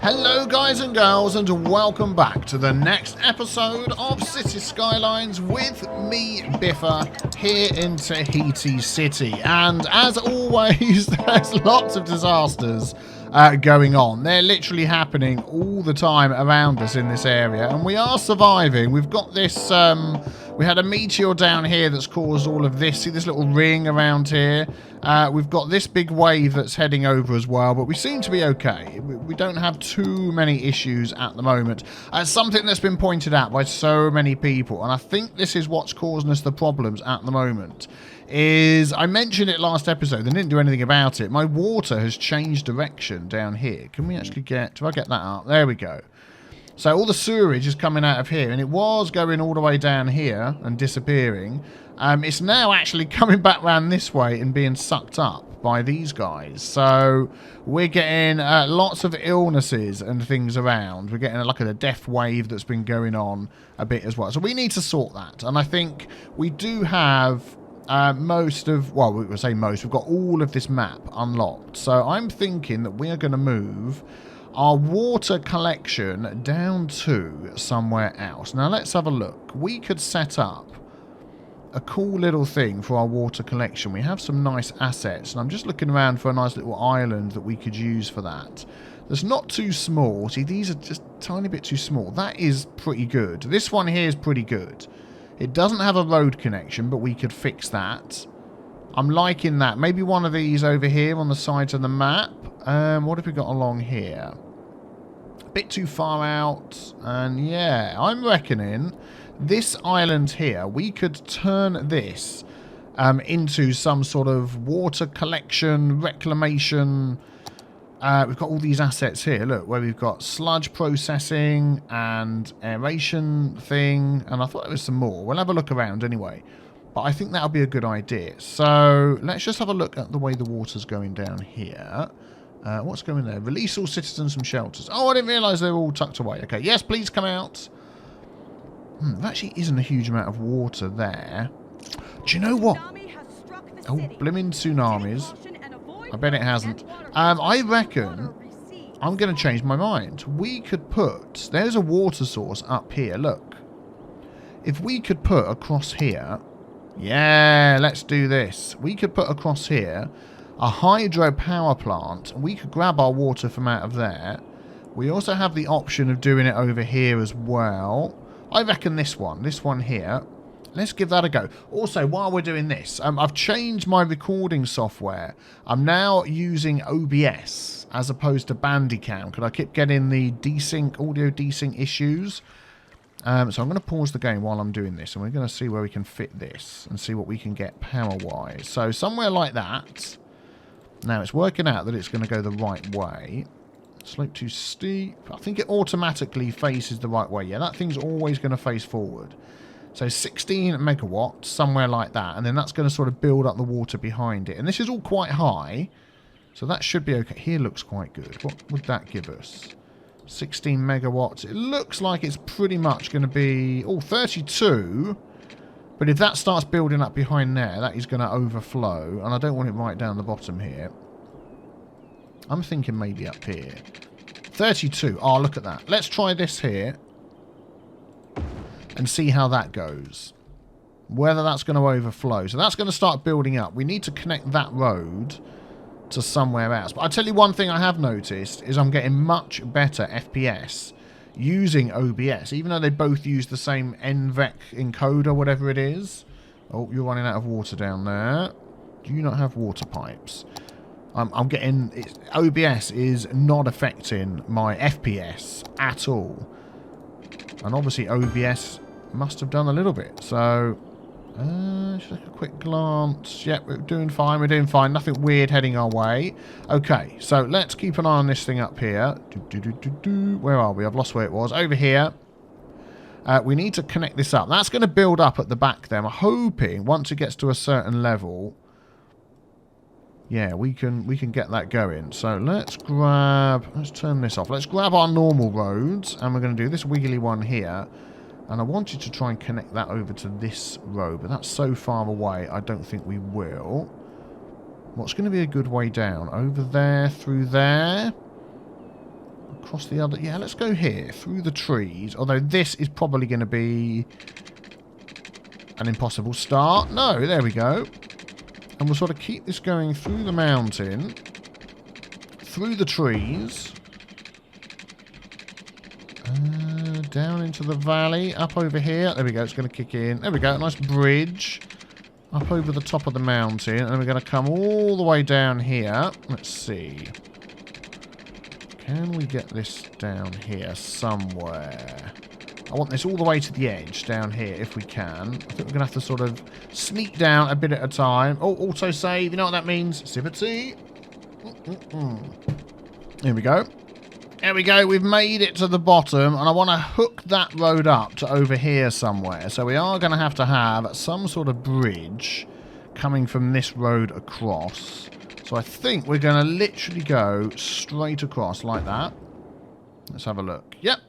Hello guys and girls, and welcome back to the next episode of Cities Skylines with me, Biffa, here in Tahiti City. And as always, there's lots of disasters going on. They're literally happening all the time around us in this area, and we are surviving. We've got this, we had a meteor down here that's caused all of this. See this little ring around here? We've got this big wave that's heading over as well, but we seem to be okay. We don't have too many issues at the moment. Something that's been pointed out by so many people, and I think this is what's causing us the problems at the moment, is I mentioned it last episode and didn't do anything about it. My water has changed direction down here. Can we actually get... do I get that up? There we go. So all the sewerage is coming out of here, and it was going all the way down here and disappearing. It's now actually coming back round this way and being sucked up by these guys. So we're getting lots of illnesses and things around. We're getting like a death wave that's been going on a bit as well. So we need to sort that. And I think we do have most of... well, we will say most. We've got all of this map unlocked. So I'm thinking that we are going to move our water collection down to somewhere else. Now let's have a look. We could set up a cool little thing for our water collection. We have some nice assets, and I'm just looking around for a nice little island that we could use for that. That's not too small. See, these are just a tiny bit too small. That is pretty good. This one here is pretty good. It doesn't have a road connection, but we could fix that. I'm liking that. Maybe one of these over here on the sides of the map. What have we got along here? A bit too far out. And yeah, I'm reckoning this island here, we could turn this into some sort of water collection, reclamation. We've got all these assets here, look, where we've got sludge processing and aeration thing. And I thought there was some more. We'll have a look around anyway. But I think that'll be a good idea. So let's just have a look at the way the water's going down here. What's going there? Release all citizens from shelters. Oh, I didn't realise they were all tucked away. Okay, yes, please come out. There actually isn't a huge amount of water there. Do you know what? Oh, blimmin' tsunamis. I bet it hasn't. I reckon I'm going to change my mind. We could put... there's a water source up here. Look. If we could put across here... yeah, let's do this. We could put across here a hydro power plant. We could grab our water from out of there. We also have the option of doing it over here as well. I reckon this one here. Let's give that a go. Also, while we're doing this, I've changed my recording software. I'm now using OBS as opposed to Bandicam because I keep getting the audio desync issues. So I'm going to pause the game while I'm doing this, and we're going to see where we can fit this and see what we can get power-wise. So somewhere like that. Now, it's working out that it's going to go the right way. Slope too steep. I think it automatically faces the right way. Yeah, that thing's always going to face forward. So 16 megawatts, somewhere like that. And then that's going to sort of build up the water behind it. And this is all quite high. So that should be okay. Here looks quite good. What would that give us? 16 megawatts. It looks like it's pretty much going to be... oh, 32. But if that starts building up behind there, that is going to overflow. And I don't want it right down the bottom here. I'm thinking maybe up here. 32. Oh, look at that. Let's try this here. And see how that goes. Whether that's going to overflow. So that's going to start building up. We need to connect that road to somewhere else. But I'll tell you one thing I have noticed is I'm getting much better FPS using OBS. Even though they both use the same NVEC encoder, whatever it is. Oh, you're running out of water down there. Do you not have water pipes? I'm getting... OBS is not affecting my FPS at all. And obviously OBS must have done a little bit. So, just like a quick glance. Yep, we're doing fine. We're doing fine. Nothing weird heading our way. Okay, so let's keep an eye on this thing up here. Where are we? I've lost where it was. Over here. We need to connect this up. That's going to build up at the back there. I'm hoping once it gets to a certain level... yeah, we can get that going. So let's turn this off. Let's grab our normal roads, and we're going to do this wiggly one here. And I wanted to try and connect that over to this road, but that's so far away, I don't think we will. What's going to be a good way down? Over there, through there. across the other... Yeah, let's go here, through the trees. Although this is probably going to be an impossible start. No, there we go. And we'll sort of keep this going through the mountain, through the trees, down into the valley, up over here. There we go, it's going to kick in. There we go, nice bridge. Up over the top of the mountain. And we're going to come all the way down here. Let's see. Can we get this down here somewhere? I want this all the way to the edge down here if we can. I think we're going to have to sort of sneak down a bit at a time. Oh, auto-save. You know what that means? Sip of tea. Here we go. There we go. We've made it to the bottom. And I want to hook that road up to over here somewhere. So we are going to have some sort of bridge coming from this road across. So I think we're going to literally go straight across like that. Let's have a look. Yep.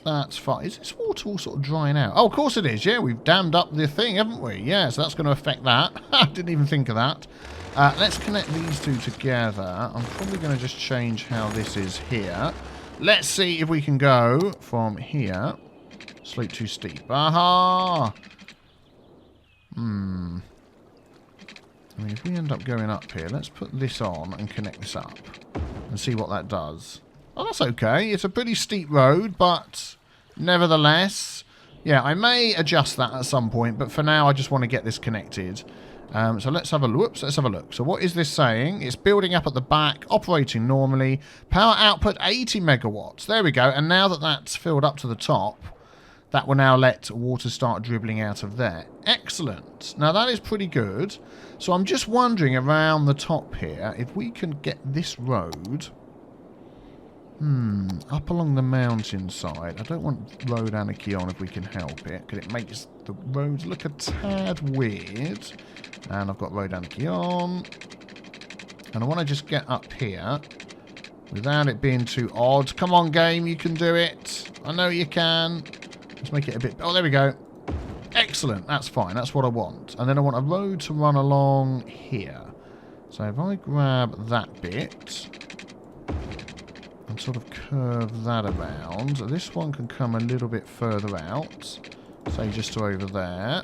That's fine. Is this water all sort of drying out? Oh, of course it is. Yeah, we've dammed up the thing, haven't we? Yeah, so that's going to affect that. I didn't even think of that. Let's connect these two together. I'm probably going to just change how this is here. Let's see if we can go from here. Slope too steep. Aha! I mean, if we end up going up here, let's put this on and connect this up and see what that does. Oh, that's okay. It's a pretty steep road, but nevertheless, yeah, I may adjust that at some point, but for now I just want to get this connected. So let's have a look. Let's have a look. So what is this saying? It's building up at the back, operating normally. Power output 80 megawatts. There we go. And now that that's filled up to the top, that will now let water start dribbling out of there. Excellent. Now that is pretty good. So I'm just wondering around the top here if we can get this road up along the mountainside. I don't want road anarchy on if we can help it, because it makes the roads look a tad weird. And I've got road anarchy on. And I want to just get up here without it being too odd. Come on, game, you can do it. I know you can. Let's make it a bit... Oh, there we go. Excellent. That's fine. That's what I want. And then I want a road to run along here. So if I grab that bit and sort of curve that around, this one can come a little bit further out. Say just to over there.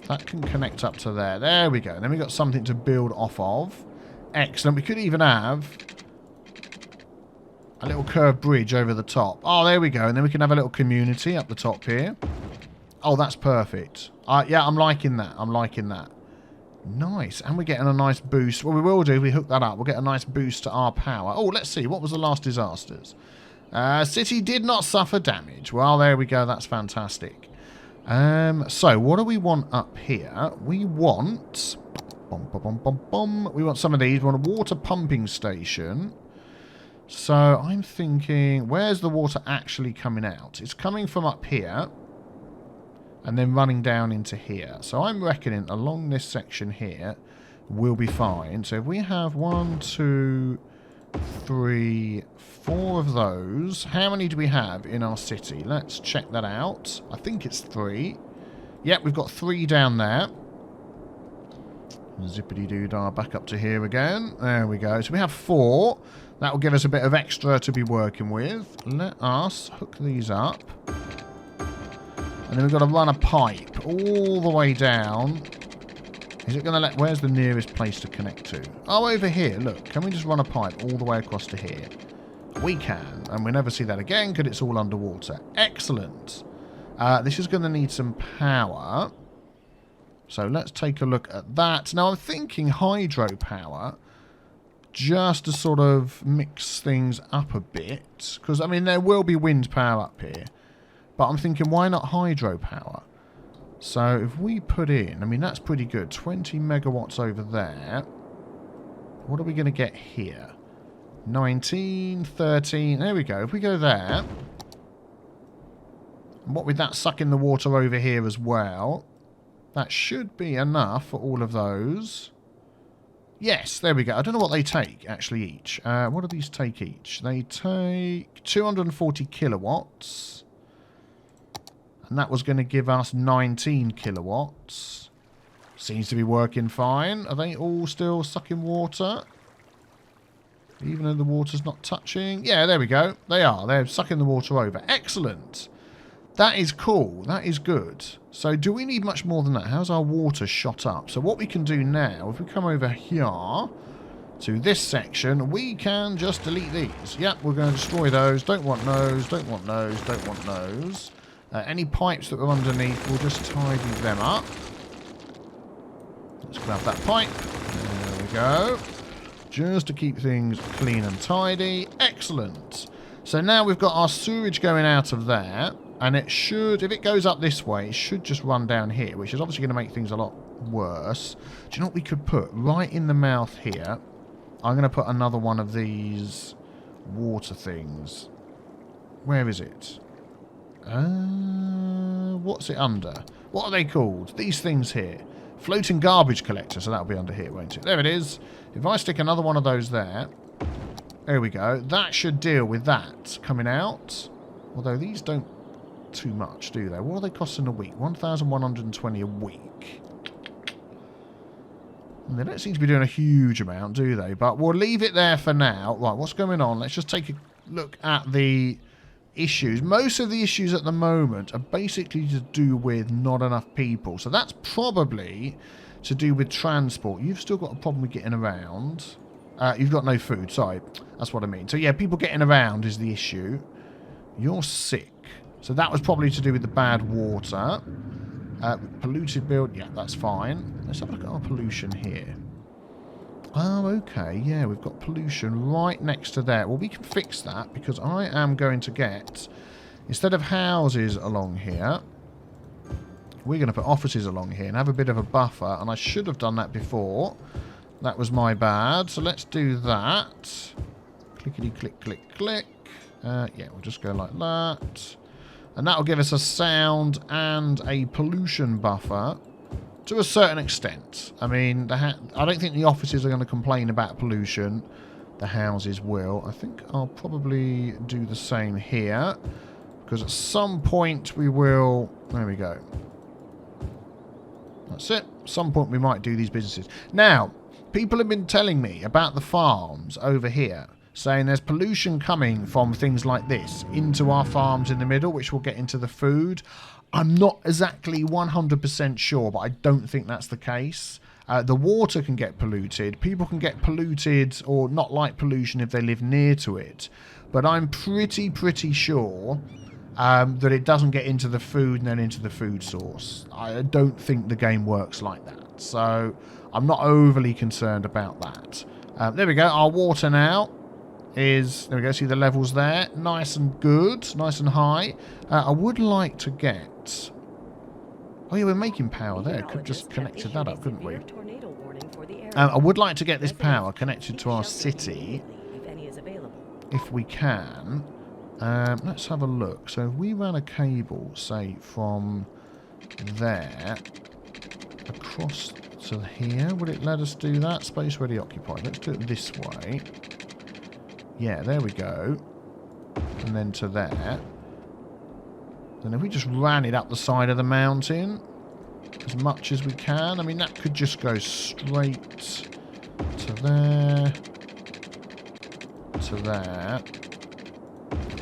That can connect up to there. There we go. And then we've got something to build off of. Excellent. We could even have a little curved bridge over the top. Oh, there we go. And then we can have a little community up the top here. Oh, that's perfect. Yeah, I'm liking that. I'm liking that. Nice. And we're getting a nice boost. Well, we will do if we hook that up. We'll get a nice boost to our power. Oh, let's see. What was the last disasters? City did not suffer damage. Well, there we go. That's fantastic. So, what do we want up here? We want... We want some of these. We want a water pumping station. So, I'm thinking... Where's the water actually coming out? It's coming from up here. And then running down into here. So, I'm reckoning along this section here we'll be fine. So, if we have 1, 2, 3, 4 of those. How many do we have in our city? Let's check that out. I think it's 3. Yep, we've got 3 down there. Zippity-doo-dah, back up to here again. There we go. So we have 4. That will give us a bit of extra to be working with. Let us hook these up. And then we've got to run a pipe all the way down. Is it going to let... Where's the nearest place to connect to? Oh, over here. Look, can we just run a pipe all the way across to here? We can. And we'll never see that again because it's all underwater. Excellent. This is going to need some power. So let's take a look at that. Now, I'm thinking hydropower just to sort of mix things up a bit. Because, I mean, there will be wind power up here. But I'm thinking, why not hydropower? So if we put in, I mean, that's pretty good. 20 megawatts over there. What are we going to get here? 19, 13. There we go. If we go there. And what with that sucking the water over here as well. That should be enough for all of those. Yes, there we go. I don't know what they take, actually, each. What do these take each? They take 240 kilowatts. And that was going to give us 19 kilowatts. Seems to be working fine. Are they all still sucking water? Even though the water's not touching. Yeah, there we go. They are. They're sucking the water over. Excellent. That is cool. That is good. So do we need much more than that? How's our water shot up? So what we can do now, if we come over here to this section, we can just delete these. Yep, we're going to destroy those. Don't want those. Don't want those. Don't want those. Any pipes that are underneath, we'll just tidy them up. Let's grab that pipe. There we go. Just to keep things clean and tidy. Excellent. So now we've got our sewage going out of there. And it should, if it goes up this way, it should just run down here, which is obviously going to make things a lot worse. Do you know what we could put? Right in the mouth here, I'm going to put another one of these water things. Where is it? What's it under? What are they called? These things here. Floating garbage collector, so that'll be under here, won't it? There it is. If I stick another one of those there, there we go. That should deal with that coming out. Although these don't too much, do they? What are they costing a week? 1,120 a week. And they don't seem to be doing a huge amount, do they? But we'll leave it there for now. Right, what's going on? Let's just take a look at the issues. Most of the issues at the moment are basically to do with not enough people. So that's probably to do with transport. You've still got a problem with getting around. You've got no food, sorry. That's what I mean. So yeah, people getting around is the issue. You're sick. So that was probably to do with the bad water. Polluted build. Yeah, that's fine. Let's have a look at our pollution here. Oh, okay. Yeah, we've got pollution right next to there. Well, we can fix that because I am going to get, instead of houses along here, we're going to put offices along here and have a bit of a buffer. And I should have done that before. That was my bad. So let's do that. Clickety, click, click, click. Yeah, we'll just go like that. And that'll give us a sound and a pollution buffer to a certain extent. I mean, I don't think the offices are going to complain about pollution. The houses will. I think I'll probably do the same here. Because at some point we will... There we go. That's it. At some point we might do these businesses. Now, people have been telling me about the farms over here, saying there's pollution coming from things like this into our farms in the middle, which will get into the food. I'm not exactly 100% sure, but I don't think that's the case. The water can get polluted. People can get polluted or not like pollution if they live near to it. But I'm pretty sure that it doesn't get into the food and then into the food source. I don't think the game works like that. So I'm not overly concerned about that. There we go. Our water now is, there we go, see the levels there, nice and good, nice and high. I would like to get, oh yeah, we're making power there, could just connected that up, couldn't we? I would like to get this power connected to our city, if we can. Let's have a look. So if we ran a cable, say, from there across to here, would it let us do that? Space ready occupied. Let's do it this way. Yeah, there we go. And then to there. Then if we just ran it up the side of the mountain as much as we can, I mean, that could just go straight to there, to there,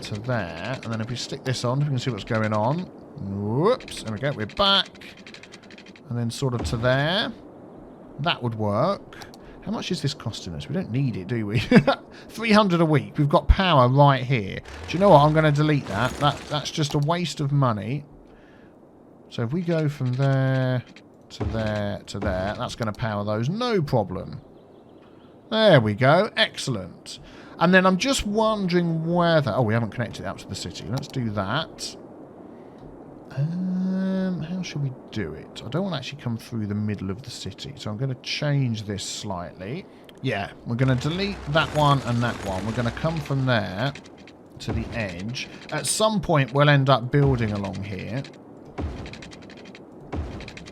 to there. And then if we stick this on, we can see what's going on. Whoops, there we go, we're back. And then sort of to there. That would work. How much is this costing us? We don't need it, do we? 300 a week. We've got power right here. Do you know what? I'm going to delete that. That's just a waste of money. So if we go from there to there to there, that's going to power those. No problem. There we go. Excellent. And then I'm just wondering whether... Oh, we haven't connected it up to the city. Let's do that. How should we do it? I don't want to actually come through the middle of the city, so I'm going to change this slightly. Yeah, we're going to delete that one and that one. We're going to come from there to the edge. At some point, we'll end up building along here.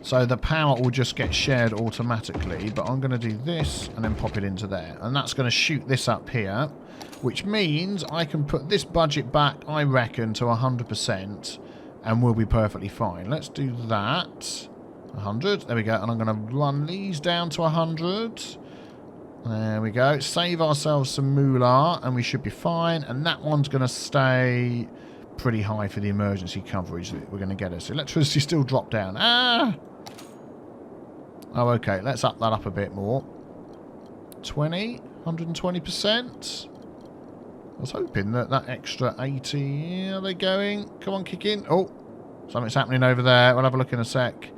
So the power will just get shared automatically, but I'm going to do this and then pop it into there. And that's going to shoot this up here, which means I can put this budget back, I reckon, to 100%. And we'll be perfectly fine. Let's do that. 100. There we go. And I'm going to run these down to 100. There we go. Save ourselves some moolah and we should be fine. And that one's going to stay pretty high for the emergency coverage that we're going to get us. Electricity still dropped down. Ah! Oh, okay. Let's up that up a bit more. 120%. I was hoping that that extra 80... Are they going? Come on, kick in. Oh, something's happening over there. We'll have a look in a sec.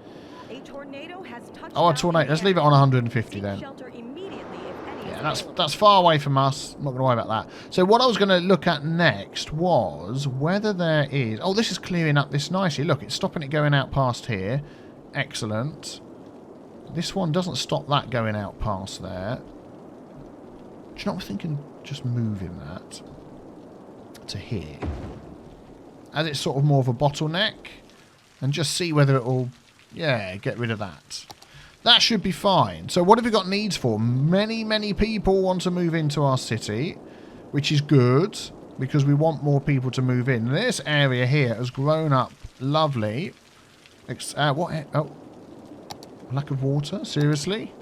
A tornado has touched. Oh, a tornado. Let's leave it on 150 then. Yeah, that's far away from us. I'm not going to worry about that. So what I was going to look at next was whether there is... Oh, this is clearing up this nicely. Look, it's stopping it going out past here. Excellent. This one doesn't stop that going out past there. Do you know what I'm thinking? Just moving that to here. As it's sort of more of a bottleneck. And just see whether it'll... Yeah, get rid of that. That should be fine. So what have we got needs for? Many, many people want to move into our city, which is good because we want more people to move in. This area here has grown up lovely. What? Oh, lack of water? Seriously?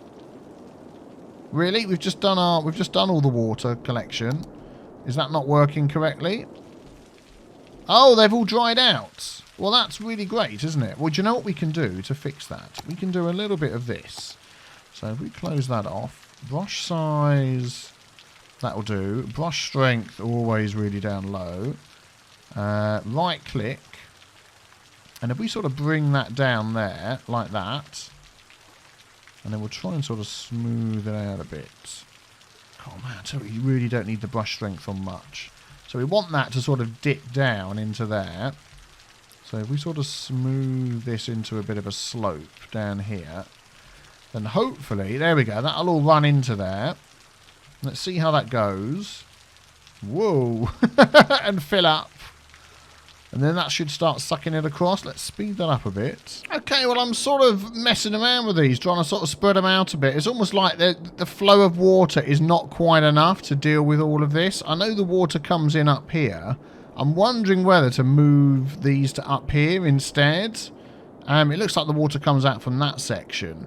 Really? We've just done all the water collection. Is that not working correctly? Oh, they've all dried out. Well, that's really great, isn't it? Well, do you know what we can do to fix that? We can do a little bit of this. So if we close that off, brush size, that'll do. Brush strength, always really down low. Right click. And if we sort of bring that down there, like that, and then we'll try and sort of smooth it out a bit. Oh man, I tell you, you really don't need the brush strength on much. So we want that to sort of dip down into there. So if we sort of smooth this into a bit of a slope down here, then hopefully, there we go, that'll all run into there. Let's see how that goes. Whoa! And fill up. And then that should start sucking it across. Let's speed that up a bit. Okay, well, I'm sort of messing around with these, trying to sort of spread them out a bit. It's almost like the flow of water is not quite enough to deal with all of this. I know the water comes in up here. I'm wondering whether to move these to up here instead. It looks like the water comes out from that section.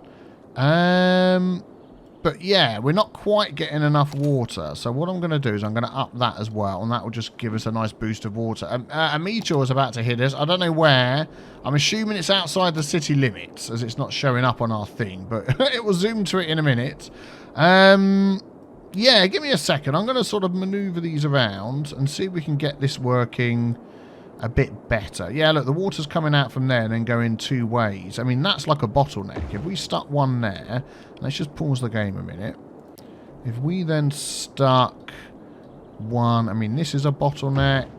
But yeah, we're not quite getting enough water. So what I'm going to do is I'm going to up that as well. And that will just give us a nice boost of water. A meteor is about to hit us. I don't know where. I'm assuming it's outside the city limits as it's not showing up on our thing. But it will zoom to it in a minute. Yeah, give me a second. I'm going to sort of maneuver these around and see if we can get this working a bit better. Yeah, look, the water's coming out from there and then going two ways. I mean, that's like a bottleneck. If we stuck one there, let's just pause the game a minute. If we then stuck one, I mean, this is a bottleneck.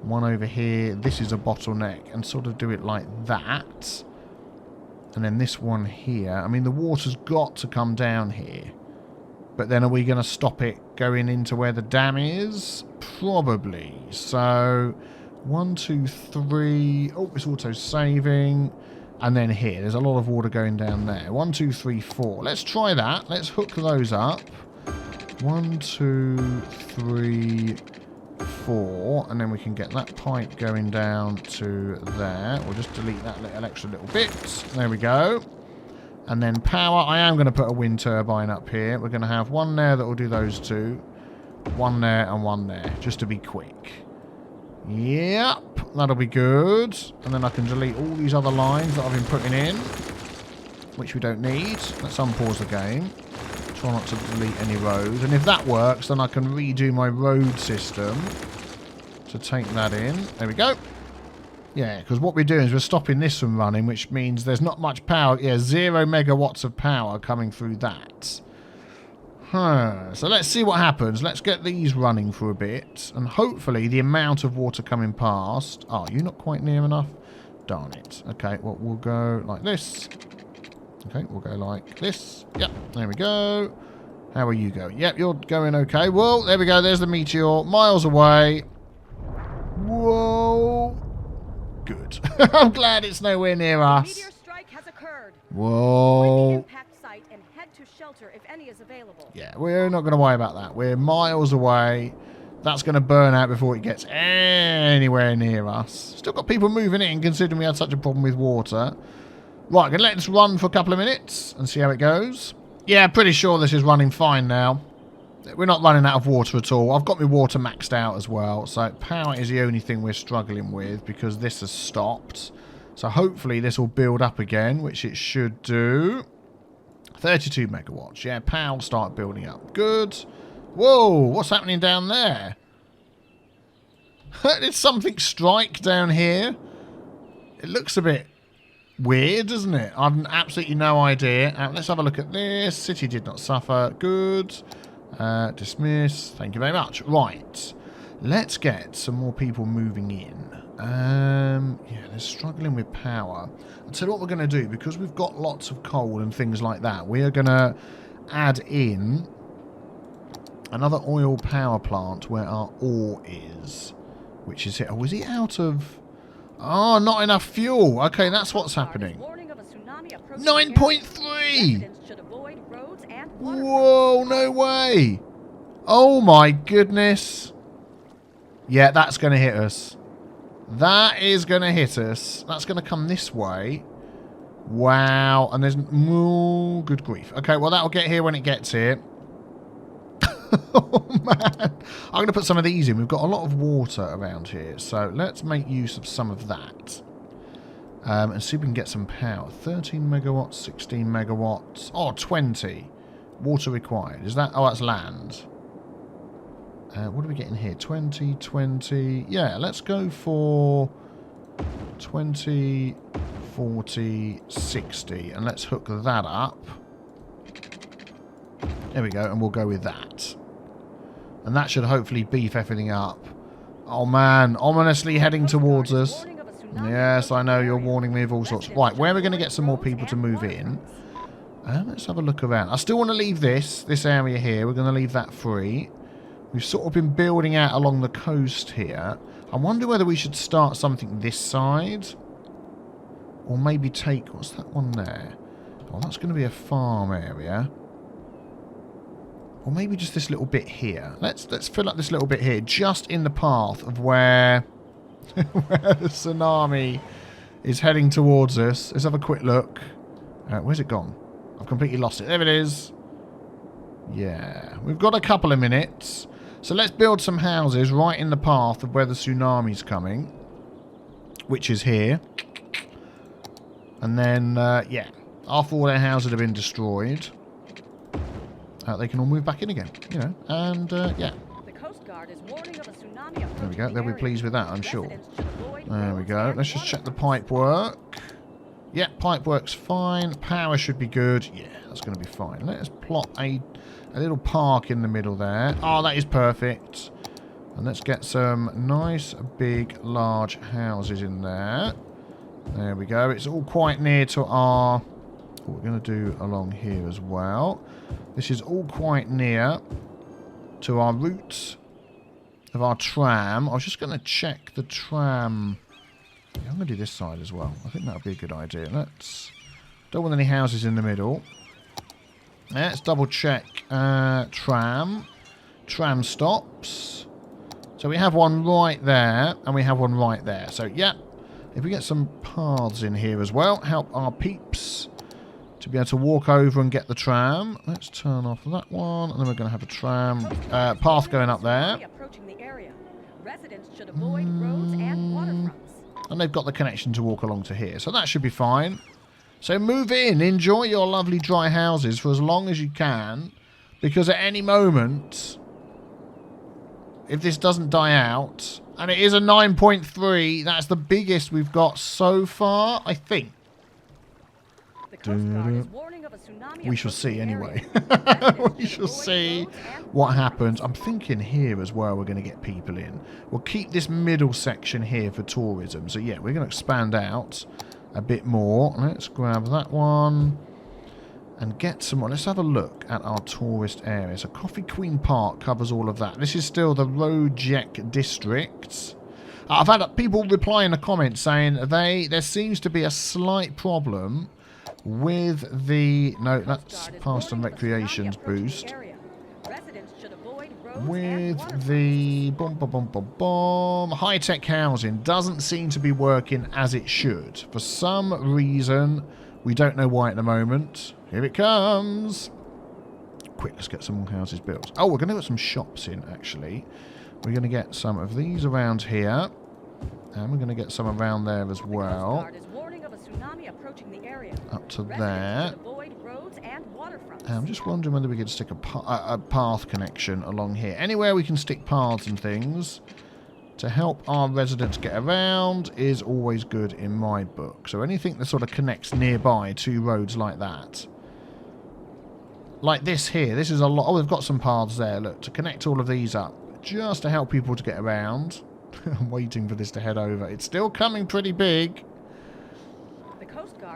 One over here, this is a bottleneck, and sort of do it like that. And then this one here. I mean, the water's got to come down here. But then are we going to stop it going into where the dam is? Probably. So, 1, 2, 3. Oh, it's auto-saving. And then here. There's a lot of water going down there. 1, 2, 3, 4. Let's try that. Let's hook those up. 1, 2, 3, 4. And then we can get that pipe going down to there. We'll just delete that extra little bit. There we go. And then power, I am going to put a wind turbine up here. We're going to have one there that will do those two. One there and one there, just to be quick. Yep, that'll be good. And then I can delete all these other lines that I've been putting in, which we don't need. Let's unpause the game. Try not to delete any roads. And if that works, then I can redo my road system to take that in. There we go. Yeah, because what we're doing is we're stopping this from running, which means there's not much power. Yeah, 0 megawatts of power coming through that. So let's see what happens. Let's get these running for a bit. And hopefully the amount of water coming past... Oh, you're not quite near enough? Darn it. Okay, well, we'll go like this. Okay, we'll go like this. Yep, there we go. How are you going? Yep, you're going okay. Whoa, there we go. There's the meteor. Miles away. Whoa. Good. I'm glad it's nowhere near us. Meteor strike has occurred. Whoa. Find the impact site and head to shelter if any is available. Yeah, we're not going to worry about that. We're miles away. That's going to burn out before it gets anywhere near us. Still got people moving in, considering we had such a problem with water. Right, let's run for a couple of minutes and see how it goes. Yeah, pretty sure this is running fine now. We're not running out of water at all. I've got my water maxed out as well. So power is the only thing we're struggling with because this has stopped. So hopefully this will build up again, which it should do. 32 megawatts. Yeah, power will start building up. Good. Whoa, what's happening down there? Did something strike down here? It looks a bit weird, doesn't it? I've absolutely no idea. Let's have a look at this. City did not suffer. Good. Dismiss. Thank you very much. Right. Let's get some more people moving in. Yeah, they're struggling with power. I'll tell you what we're going to do. Because we've got lots of coal and things like that, we are going to add in another oil power plant where our ore is. Which is it? Oh, is he out of... Oh, not enough fuel. Okay, that's what's happening. 9.3! Whoa, no way. Oh my goodness. Yeah, that's going to hit us. That is going to hit us. That's going to come this way. Wow. And there's... Oh, good grief. Okay, well, that'll get here when it gets here. Oh, man. I'm going to put some of these in. We've got a lot of water around here. So let's make use of some of that. And see if we can get some power. 13 megawatts, 16 megawatts. Oh, 20. Water required. Is that... Oh, that's land. What are we getting here? 20, 20. Yeah, let's go for 20, 40, 60. And let's hook that up. There we go. And we'll go with that. And that should hopefully beef everything up. Oh, man. Ominously heading towards us. Yes, I know. You're warning me of all sorts. Right, where are we going to get some more people to move in? Let's have a look around. I still want to leave this area here. We're going to leave that free. We've sort of been building out along the coast here. I wonder whether we should start something this side. Or maybe take... What's that one there? Oh, that's going to be a farm area. Or maybe just this little bit here. Let's fill up this little bit here. Just in the path of where the tsunami is heading towards us. Let's have a quick look. Where's it gone? I've completely lost it. There it is. Yeah. We've got a couple of minutes. So let's build some houses right in the path of where the tsunami's coming. Which is here. And then, yeah. After all their houses have been destroyed, they can all move back in again. You know. And, yeah. There we go. They'll be pleased with that, I'm sure. There we go. Let's just check the pipe work. Yeah, pipe works fine. Power should be good. Yeah, that's going to be fine. Let's plot a little park in the middle there. Oh, that is perfect. And let's get some nice, big, large houses in there. There we go. It's all quite near to our... What we're going to do along here as well. This is all quite near to our route of our tram. I was just going to check the tram... I'm going to do this side as well. I think that would be a good idea. Let's... Don't want any houses in the middle. Let's double check tram. Tram stops. So we have one right there, and we have one right there. So, yeah. If we get some paths in here as well, help our peeps to be able to walk over and get the tram. Let's turn off that one, and then we're going to have a tram path going up there. Residents should avoid roads and waterfronts. And they've got the connection to walk along to here. So that should be fine. So move in. Enjoy your lovely dry houses for as long as you can. Because at any moment, if this doesn't die out, and it is a 9.3, that's the biggest we've got so far, I think. We shall see anyway. We shall see what happens. I'm thinking here as well we're going to get people in. We'll keep this middle section here for tourism. So yeah, we're going to expand out a bit more. Let's grab that one and get some more. Let's have a look at our tourist area. So Coffee Queen Park covers all of that. This is still the Rojek district. I've had people reply in the comments saying there seems to be a slight problem with the... No, that's Past and Recreations boost. With the... high-tech housing doesn't seem to be working as it should. For some reason, we don't know why at the moment. Here it comes. quick, let's get some more houses built. Oh, we're going to put some shops in, actually. We're going to get some of these around here. And we're going to get some around there as well. Up to there. I'm just wondering whether we could stick a path connection along here. Anywhere we can stick paths and things to help our residents get around is always good in my book. So anything that sort of connects nearby to roads like that. Like this here. This is a lot. Oh, we've got some paths there. Look, to connect all of these up. Just to help people to get around. I'm waiting for this to head over. It's still coming pretty big.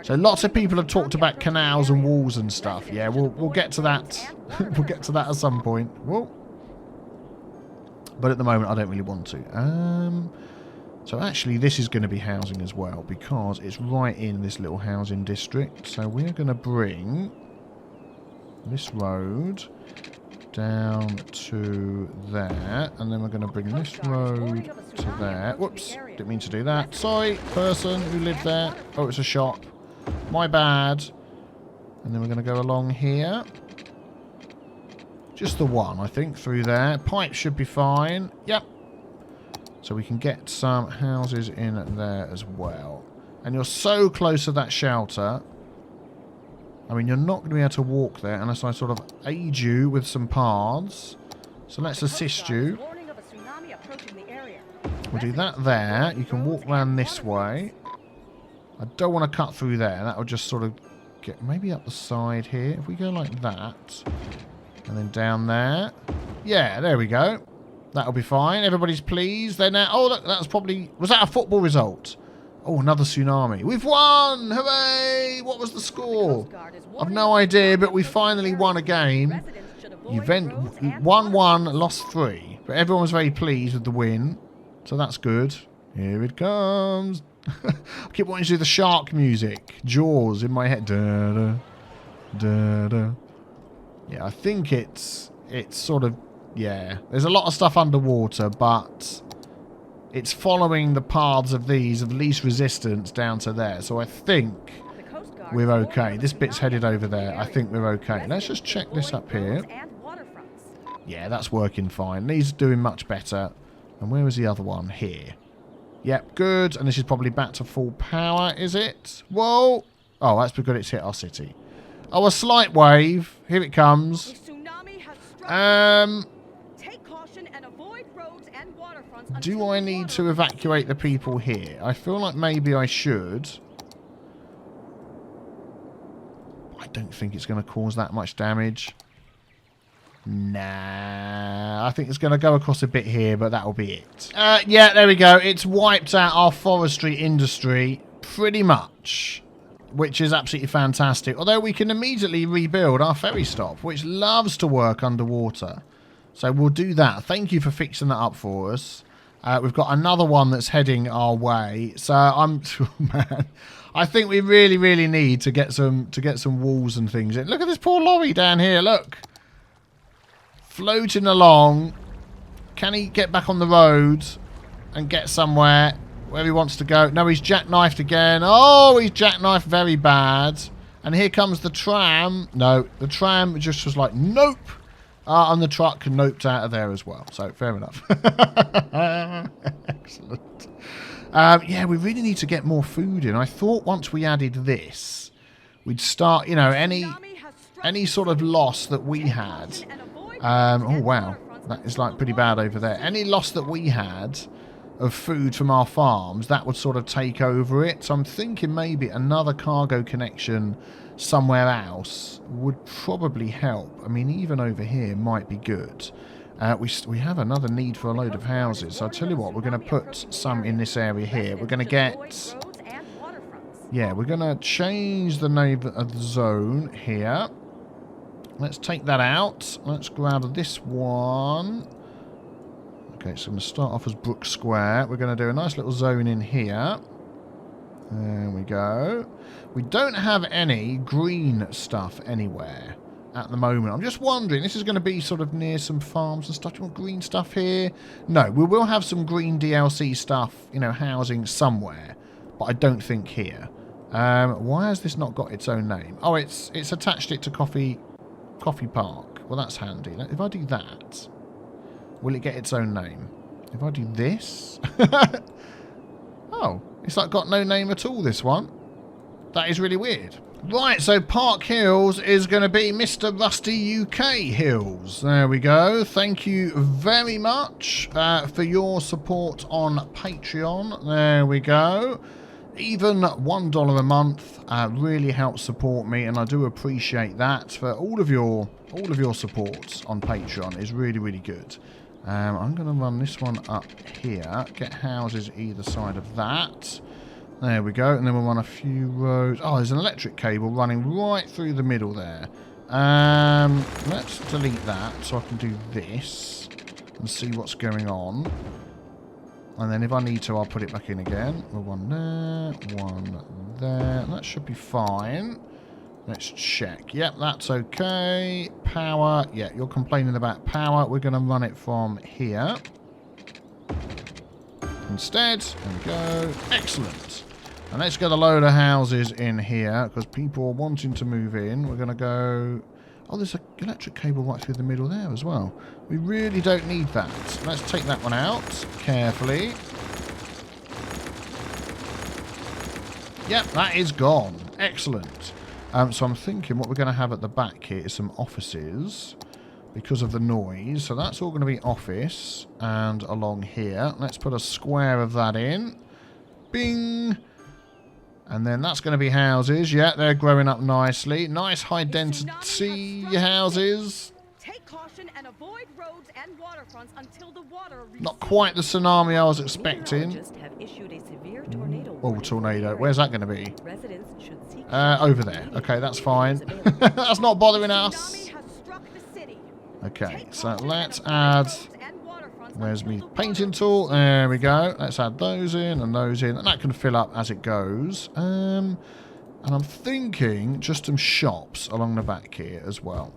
So lots of people have talked about canals and walls and stuff. Yeah, we'll get to that. We'll get to that at some point. Whoa. But at the moment, I don't really want to. So actually, this is going to be housing as well because it's right in this little housing district. So we're going to bring this road down to there, and then we're going to bring this road to there. Whoops, didn't mean to do that. Sorry, person who lived there. Oh, it's a shop. My bad. And then we're going to go along here. Just the one, I think, through there. Pipe should be fine. Yep. So we can get some houses in there as well. And you're so close to that shelter. I mean, you're not going to be able to walk there unless I sort of aid you with some paths. So let's assist you. We'll do that there. You can walk around this way. I don't want to cut through there. That will just sort of get maybe up the side here. If we go like that. And then down there. Yeah, there we go. That'll be fine. Everybody's pleased. They're now... Oh, look, that's probably... Was that a football result? Oh, another tsunami. We've won! Hooray! What was the score? I've no idea, but we finally won a game. Event 1-1, lost 3. But everyone was very pleased with the win. So that's good. Here it comes. I keep wanting to do the shark music. Jaws in my head. Da, da, da, da. Yeah, I think it's sort of... Yeah. There's a lot of stuff underwater, but... It's following the paths of these of least resistance down to there. So I think we're okay. This bit's headed over there. I think we're okay. Let's just check this up here. Yeah, that's working fine. These are doing much better. And where was the other one? Here. Yep, good. And this is probably back to full power, is it? Whoa. Oh, that's because it's hit our city. Oh, a slight wave. Here it comes. Do I need to evacuate the people here? I feel like maybe I should. I don't think it's going to cause that much damage. Nah. I think it's going to go across a bit here, but that'll be it. Yeah, there we go. It's wiped out our forestry industry pretty much, which is absolutely fantastic. Although we can immediately rebuild our ferry stop, which loves to work underwater. So we'll do that. Thank you for fixing that up for us. We've got another one that's heading our way. So I'm, oh man, I think we really, really need to get some walls and things in. Look at this poor lorry down here. Look, floating along. Can he get back on the road and get somewhere where he wants to go? No, he's jackknifed again. Oh, he's jackknifed very bad. And here comes the tram. No, the tram just was like, nope. And the truck noped out of there as well. So, fair enough. Excellent. Yeah, we really need to get more food in. I thought once we added this, we'd start, you know, any sort of loss that we had. Oh, wow. That is, like, pretty bad over there. Any loss that we had of food from our farms, that would sort of take over it. So I'm thinking maybe another cargo connection somewhere else would probably help. I mean, even over here might be good. We have another need for a load of houses. So I'll tell you what, we're going to put some in this area here. We're going to get... Yeah, we're going to change the name of the zone here. Let's take that out. Let's grab this one. Okay, so I'm going to start off as Brook Square. We're going to do a nice little zone in here. There we go. We don't have any green stuff anywhere at the moment. I'm just wondering, this is going to be sort of near some farms and stuff. Do you want green stuff here? No, we will have some green DLC stuff, you know, housing somewhere. But I don't think here. Why has this not got its own name? Oh, it's attached it to Coffee Park. Well, that's handy. If I do that, will it get its own name? If I do this... oh, it's like got no name at all, this one. That is really weird. Right, so Park Hills is going to be Mr. Rusty UK Hills. There we go. Thank you very much for your support on Patreon. There we go. Even $1 a month really helps support me, and I do appreciate that. For all of your support on Patreon is really, really good. I'm going to run this one up here. Get houses either side of that. There we go, and then we'll run a few roads. Oh, there's an electric cable running right through the middle there. Let's delete that so I can do this and see what's going on. And then if I need to, I'll put it back in again. One there, one there. That should be fine. Let's check. Yep, that's okay. Power. Yeah, you're complaining about power. We're going to run it from here instead. There we go. Excellent. And let's get a load of houses in here because people are wanting to move in. We're going to go... oh, there's an electric cable right through the middle there as well. We really don't need that. Let's take that one out carefully. Yep, that is gone. Excellent. So I'm thinking what we're going to have at the back here is some offices because of the noise. So that's all going to be office. And along here, let's put a square of that in. Bing! And then that's going to be houses. Yeah, they're growing up nicely. Nice high density houses. Take caution and avoid roads and waterfronts until the water recedes. Not quite the tsunami I was expecting. Have issued a severe tornado Oh, tornado. Where's that going to be? Residents should seek over there. Okay, that's fine. That's not bothering us. Tsunami has struck the city. Okay, so let's add... where's me painting tool? There we go. Let's add those in and those in. And that can fill up as it goes. And I'm thinking just some shops along the back here as well.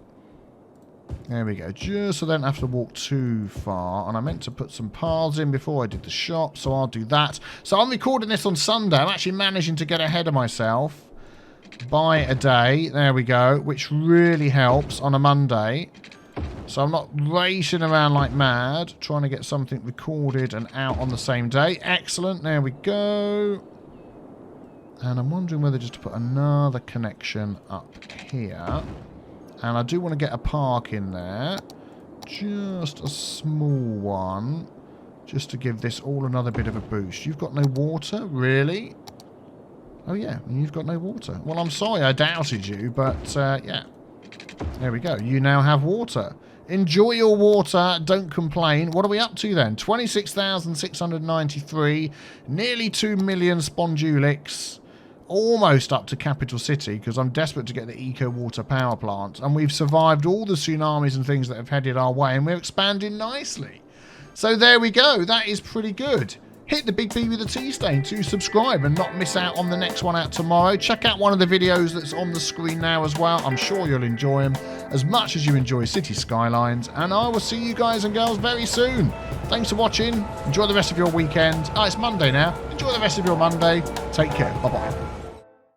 There we go. Just so I don't have to walk too far. And I meant to put some paths in before I did the shop, so I'll do that. So I'm recording this on Sunday. I'm actually managing to get ahead of myself by a day. There we go. Which really helps on a Monday. So I'm not racing around like mad, trying to get something recorded and out on the same day. Excellent. There we go. And I'm wondering whether just to put another connection up here. And I do want to get a park in there. Just a small one. Just to give this all another bit of a boost. You've got no water? Really? Oh, yeah. You've got no water. Well, I'm sorry I doubted you, but, yeah. There we go. You now have water. Enjoy your water. Don't complain. What are we up to then? 26,693. Nearly 2 million spondulics. Almost up to Capital City because I'm desperate to get the Eco Water power plant. And we've survived all the tsunamis and things that have headed our way. And we're expanding nicely. So there we go. That is pretty good. Hit the big B with the T stain to subscribe and not miss out on the next one out tomorrow. Check out one of the videos that's on the screen now as well. I'm sure you'll enjoy them as much as you enjoy City Skylines. And I will see you guys and girls very soon. Thanks for watching. Enjoy the rest of your weekend. Oh, it's Monday now. Enjoy the rest of your Monday. Take care. Bye-bye.